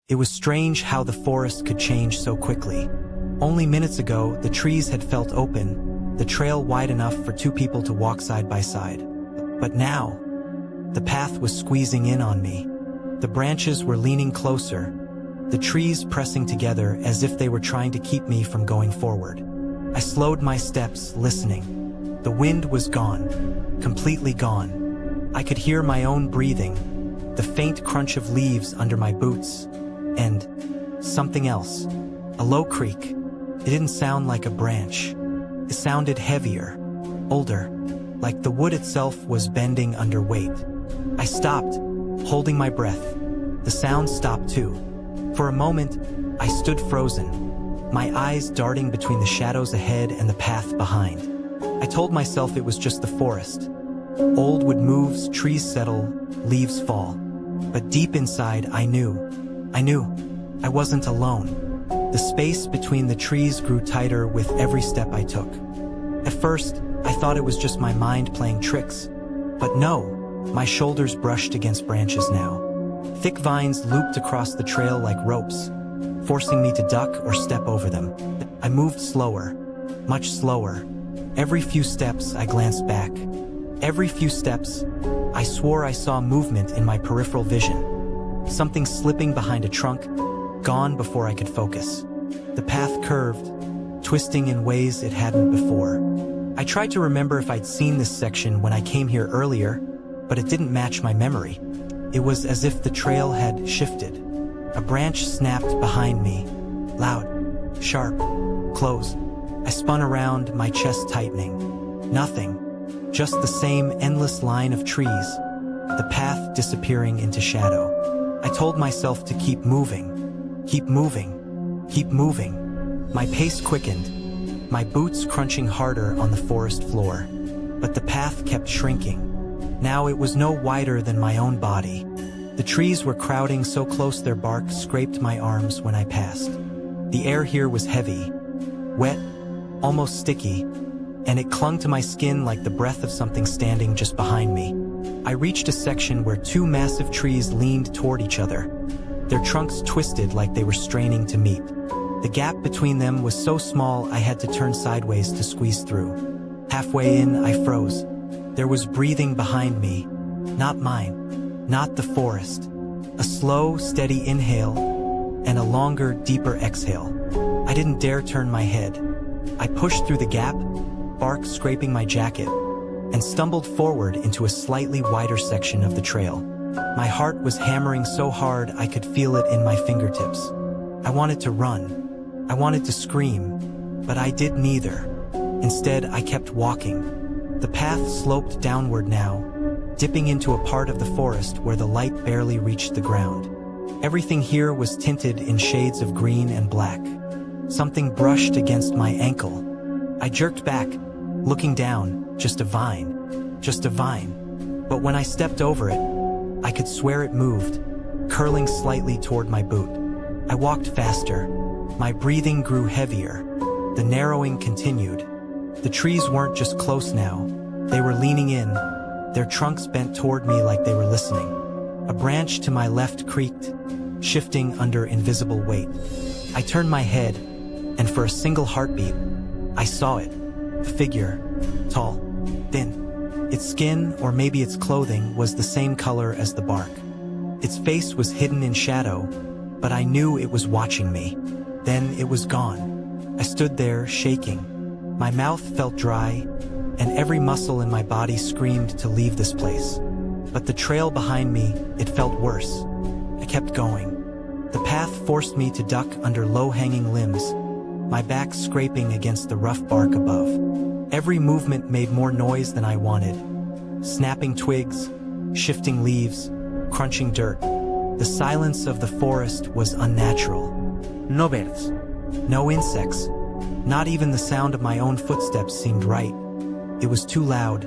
It was strange how the forest could change so quickly. Only minutes ago, the trees had felt open, the trail wide enough for two people to walk side by side. But now, the path was squeezing in on me. The branches were leaning closer, the trees pressing together as if they were trying to keep me from going forward. I slowed my steps, listening. The wind was gone, completely gone. I could hear my own breathing, the faint crunch of leaves under my boots, and something else. A low creak. It didn't sound like a branch. It sounded heavier, older, like the wood itself was bending under weight. I stopped, holding my breath. The sound stopped too. For a moment, I stood frozen, my eyes darting between the shadows ahead and the path behind. I told myself it was just the forest. Old wood moves, trees settle, leaves fall. But deep inside, I knew I wasn't alone. The space between the trees grew tighter with every step I took. At first, I thought it was just my mind playing tricks. But no, my shoulders brushed against branches now. Thick vines looped across the trail like ropes, forcing me to duck or step over them. I moved slower, much slower. Every few steps, I glanced back. Every few steps, I swore I saw movement in my peripheral vision. Something slipping behind a trunk, gone before I could focus. The path curved, twisting in ways it hadn't before. I tried to remember if I'd seen this section when I came here earlier, but it didn't match my memory. It was as if the trail had shifted. A branch snapped behind me, loud, sharp, close. I spun around, my chest tightening. Nothing, just the same endless line of trees, the path disappearing into shadow. I told myself to keep moving, keep moving, keep moving. My pace quickened, my boots crunching harder on the forest floor. But the path kept shrinking. Now it was no wider than my own body. The trees were crowding so close their bark scraped my arms when I passed. The air here was heavy, wet, almost sticky, and it clung to my skin like the breath of something standing just behind me. I reached a section where two massive trees leaned toward each other. Their trunks twisted like they were straining to meet. The gap between them was so small I had to turn sideways to squeeze through. Halfway in, I froze. There was breathing behind me, not mine, not the forest. A slow, steady inhale, and a longer, deeper exhale. I didn't dare turn my head. I pushed through the gap, bark scraping my jacket, and stumbled forward into a slightly wider section of the trail. My heart was hammering so hard I could feel it in my fingertips. I wanted to run. I wanted to scream, but I did neither. Instead, I kept walking. The path sloped downward now, dipping into a part of the forest where the light barely reached the ground. Everything here was tinted in shades of green and black. Something brushed against my ankle. I jerked back, looking down, just a vine. But when I stepped over it, I could swear it moved, curling slightly toward my boot. I walked faster. My breathing grew heavier. The narrowing continued. The trees weren't just close now. They were leaning in, their trunks bent toward me like they were listening. A branch to my left creaked, shifting under invisible weight. I turned my head, and for a single heartbeat, I saw it. A figure, tall, thin. Its skin, or maybe its clothing, was the same color as the bark. Its face was hidden in shadow, but I knew it was watching me. Then it was gone. I stood there, shaking. My mouth felt dry, and every muscle in my body screamed to leave this place. But the trail behind me, it felt worse. I kept going. The path forced me to duck under low-hanging limbs, my back scraping against the rough bark above. Every movement made more noise than I wanted. Snapping twigs, shifting leaves, crunching dirt. The silence of the forest was unnatural. No birds. No insects. Not even the sound of my own footsteps seemed right. It was too loud,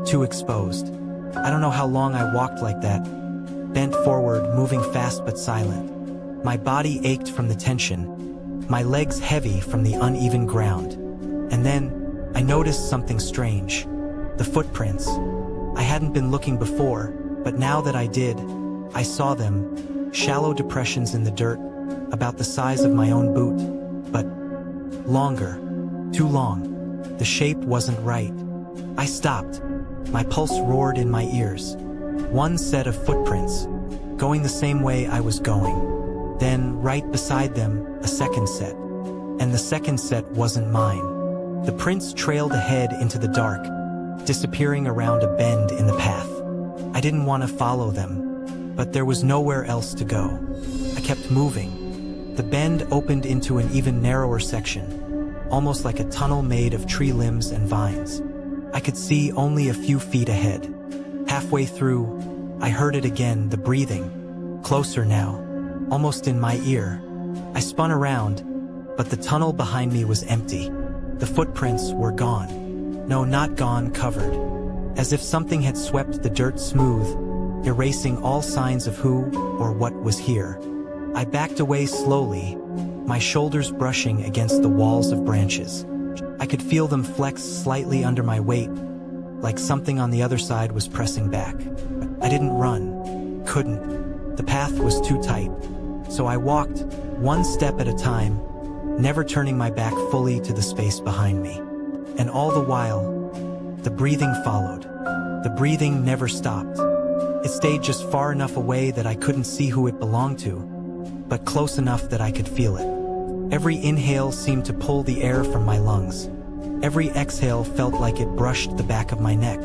too exposed. I don't know how long I walked like that, bent forward, moving fast but silent. My body ached from the tension, my legs heavy from the uneven ground. And then, I noticed something strange. The footprints. I hadn't been looking before, but now that I did, I saw them, Shallow depressions in the dirt, about the size of my own boot, but longer, too long. The shape wasn't right. I stopped. My pulse roared in my ears. One set of footprints, going the same way I was going. Then, right beside them, a second set. And the second set wasn't mine. The prints trailed ahead into the dark, disappearing around a bend in the path. I didn't want to follow them, but there was nowhere else to go. I kept moving. The bend opened into an even narrower section, almost like a tunnel made of tree limbs and vines. I could see only a few feet ahead. Halfway through, I heard it again, the breathing, closer now, almost in my ear. I spun around, but the tunnel behind me was empty. The footprints were gone. No, not gone, covered. As if something had swept the dirt smooth, erasing all signs of who or what was here. I backed away slowly, my shoulders brushing against the walls of branches. I could feel them flex slightly under my weight, like something on the other side was pressing back. I didn't run, couldn't. The path was too tight. So I walked, one step at a time, never turning my back fully to the space behind me. And all the while, the breathing followed. The breathing never stopped. It stayed just far enough away that I couldn't see who it belonged to, but close enough that I could feel it. Every inhale seemed to pull the air from my lungs. Every exhale felt like it brushed the back of my neck.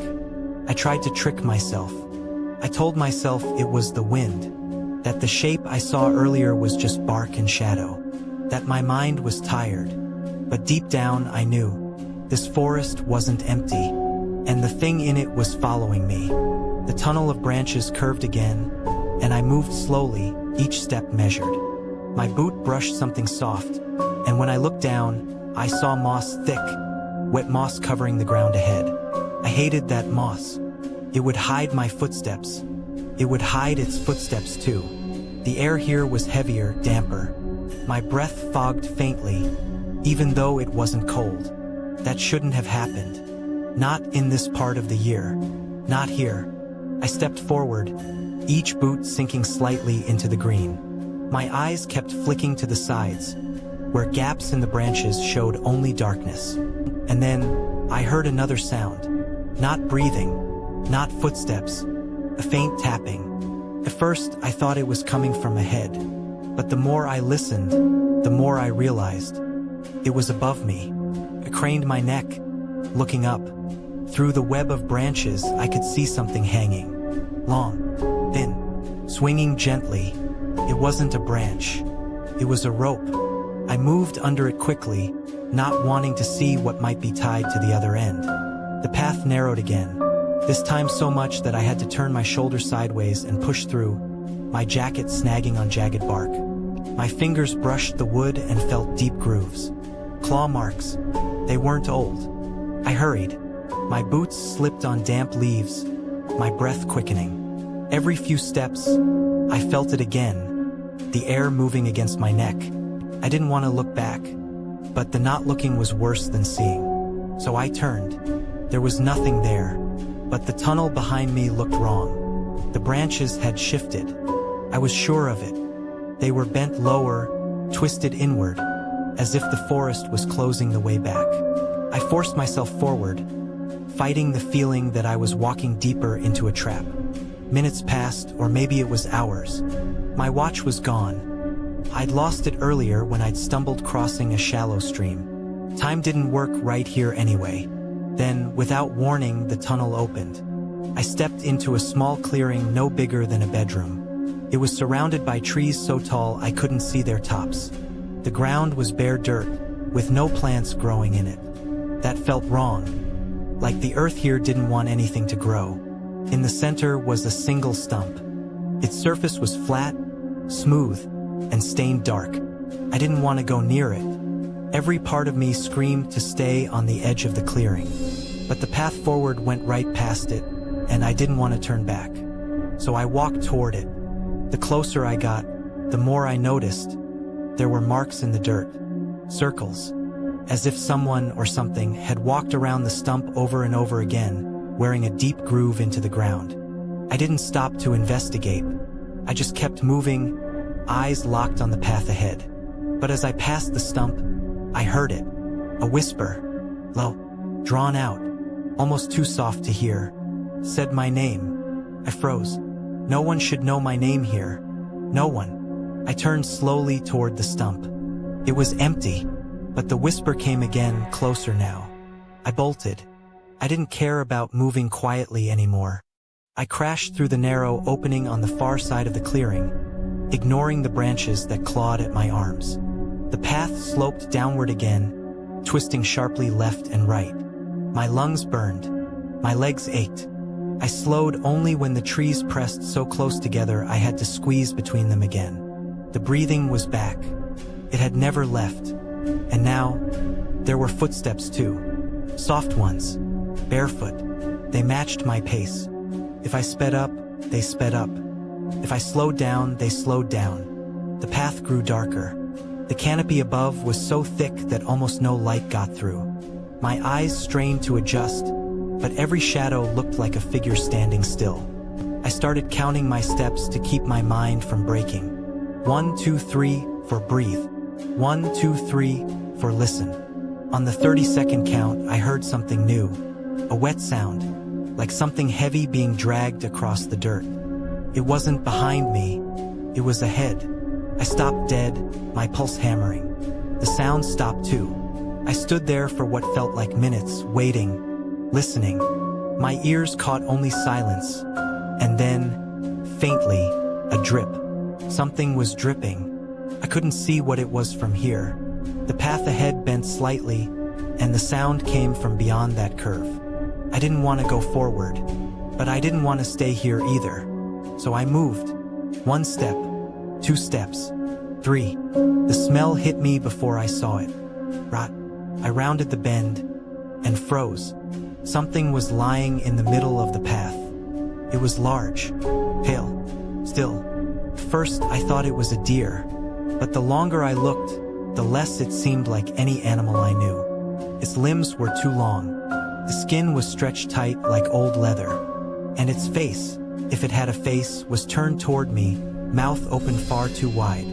I tried to trick myself. I told myself it was the wind, that the shape I saw earlier was just bark and shadow, that my mind was tired. But deep down I knew, this forest wasn't empty, and the thing in it was following me. The tunnel of branches curved again, and I moved slowly, each step measured. My boot brushed something soft, and when I looked down, I saw moss, thick, wet moss covering the ground ahead. I hated that moss. It would hide my footsteps. It would hide its footsteps too. The air here was heavier, damper. My breath fogged faintly, even though it wasn't cold. That shouldn't have happened. Not in this part of the year. Not here. I stepped forward, each boot sinking slightly into the green. My eyes kept flicking to the sides, where gaps in the branches showed only darkness. And then, I heard another sound. Not breathing, not footsteps, a faint tapping. At first, I thought it was coming from ahead, but the more I listened, the more I realized. It was above me. I craned my neck, looking up. Through the web of branches, I could see something hanging. Long, thin, swinging gently. It wasn't a branch. It was a rope. I moved under it quickly, not wanting to see what might be tied to the other end. The path narrowed again, this time so much that I had to turn my shoulder sideways and push through, my jacket snagging on jagged bark. My fingers brushed the wood and felt deep grooves. Claw marks. They weren't old. I hurried. My boots slipped on damp leaves, my breath quickening. Every few steps, I felt it again, the air moving against my neck. I didn't want to look back, but the not looking was worse than seeing. So I turned. There was nothing there, but the tunnel behind me looked wrong. The branches had shifted. I was sure of it. They were bent lower, twisted inward, as if the forest was closing the way back. I forced myself forward, fighting the feeling that I was walking deeper into a trap. Minutes passed, or maybe it was hours. My watch was gone. I'd lost it earlier when I'd stumbled crossing a shallow stream. Time didn't work right here anyway. Then, without warning, the tunnel opened. I stepped into a small clearing no bigger than a bedroom. It was surrounded by trees so tall I couldn't see their tops. The ground was bare dirt, with no plants growing in it. That felt wrong. Like the earth here didn't want anything to grow. In the center was a single stump. Its surface was flat, smooth, and stained dark. I didn't want to go near it. Every part of me screamed to stay on the edge of the clearing. But the path forward went right past it, and I didn't want to turn back. So I walked toward it. The closer I got, the more I noticed. There were marks in the dirt. Circles. As if someone or something had walked around the stump over and over again, wearing a deep groove into the ground. I didn't stop to investigate. I just kept moving, eyes locked on the path ahead. But as I passed the stump, I heard it. A whisper, low, drawn out, almost too soft to hear, said my name. I froze. No one should know my name here. No one. I turned slowly toward the stump. It was empty, but the whisper came again, closer now. I bolted. I didn't care about moving quietly anymore. I crashed through the narrow opening on the far side of the clearing, ignoring the branches that clawed at my arms. The path sloped downward again, twisting sharply left and right. My lungs burned. My legs ached. I slowed only when the trees pressed so close together I had to squeeze between them again. The breathing was back. It had never left. And now, there were footsteps too. Soft ones. Barefoot. They matched my pace. If I sped up, they sped up. If I slowed down, they slowed down. The path grew darker. The canopy above was so thick that almost no light got through. My eyes strained to adjust, but every shadow looked like a figure standing still. I started counting my steps to keep my mind from breaking. 1, 2, 3 for breathe. 1, 2, 3 for listen. On the 30-second count, I heard something new. A wet sound, like something heavy being dragged across the dirt. It wasn't behind me, it was ahead. I stopped dead, my pulse hammering. The sound stopped too. I stood there for what felt like minutes, waiting, listening. My ears caught only silence. And then, faintly, a drip. Something was dripping. I couldn't see what it was from here. The path ahead bent slightly, and the sound came from beyond that curve. I didn't want to go forward, but I didn't want to stay here either. So I moved. 1 step, 2 steps, 3. The smell hit me before I saw it. Rot. I rounded the bend and froze. Something was lying in the middle of the path. It was large, pale, still. First, I thought it was a deer, but the longer I looked, the less it seemed like any animal I knew. Its limbs were too long. The skin was stretched tight like old leather. And its face, if it had a face, was turned toward me, mouth open far too wide.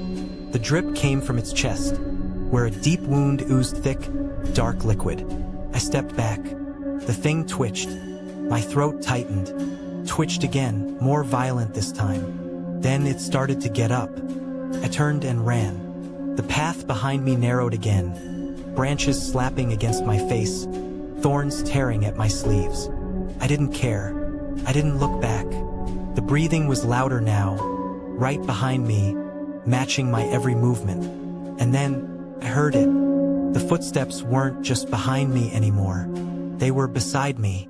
The drip came from its chest, where a deep wound oozed thick, dark liquid. I stepped back. The thing twitched. My throat tightened, twitched again, more violent this time. Then it started to get up. I turned and ran. The path behind me narrowed again, branches slapping against my face, thorns tearing at my sleeves. I didn't care. I didn't look back. The breathing was louder now, right behind me, matching my every movement. And then, I heard it. The footsteps weren't just behind me anymore. They were beside me.